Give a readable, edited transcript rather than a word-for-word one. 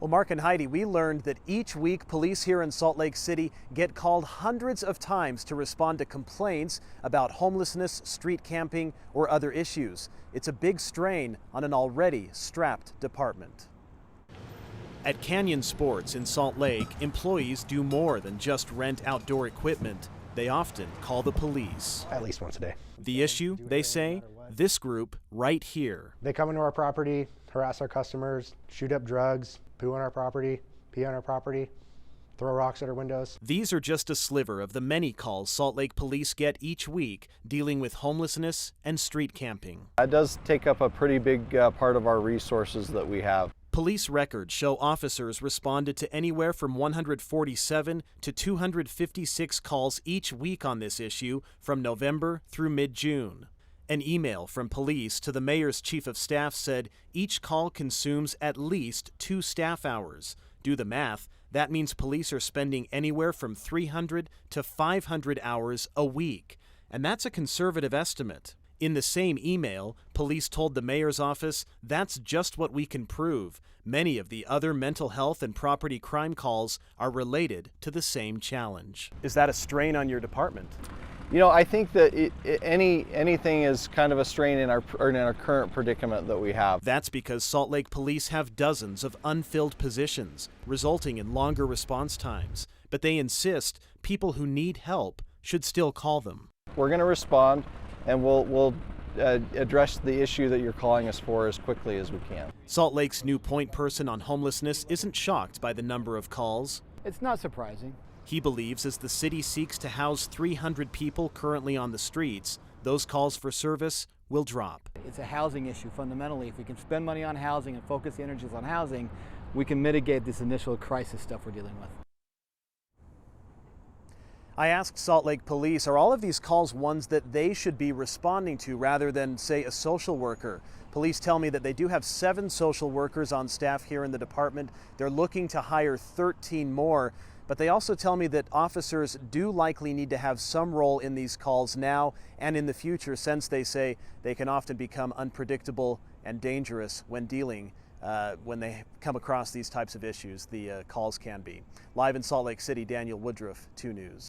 Well, Mark and Heidi, we learned that each week police here in Salt Lake City get called hundreds of times to respond to complaints about homelessness, street camping, or other issues. It's a big strain on an already strapped department. At Canyon Sports in Salt Lake, employees do more than just rent outdoor equipment. They often call the police. At least once a day. The issue, they say, this group right here. They come into our property, harass our customers, shoot up drugs, poo on our property, pee on our property, throw rocks at our windows. These are just a sliver of the many calls Salt Lake police get each week dealing with homelessness and street camping. That does take up a pretty big part of our resources that we have. Police records show officers responded to anywhere from 147 to 256 calls each week on this issue from November through mid-June. An email from police to the mayor's chief of staff said each call consumes at least 2 staff hours. Do the math, that means police are spending anywhere from 300 to 500 hours a week. And that's a conservative estimate. In the same email, police told the mayor's office that's just what we can prove. Many of the other mental health and property crime calls are related to the same challenge. Is that a strain on your department? You know, I think that anything is kind of a strain in our current predicament that we have. That's because Salt Lake police have dozens of unfilled positions, resulting in longer response times. But they insist people who need help should still call them. We're going to respond, and we'll address the issue that you're calling us for as quickly as we can. Salt Lake's new point person on homelessness isn't shocked by the number of calls. It's not surprising. He believes as the city seeks to house 300 people currently on the streets, those calls for service will drop. It's a housing issue fundamentally. If we can spend money on housing and focus the energies on housing, we can mitigate this initial crisis stuff we're dealing with. I asked Salt Lake Police, are all of these calls ones that they should be responding to rather than, say, a social worker? Police tell me that they do have 7 social workers on staff here in the department. They're looking to hire 13 more. But they also tell me that officers do likely need to have some role in these calls now and in the future, since they say they can often become unpredictable and dangerous when dealing when they come across these types of issues. The calls can be. Live in Salt Lake City, Daniel Woodruff, 2 News.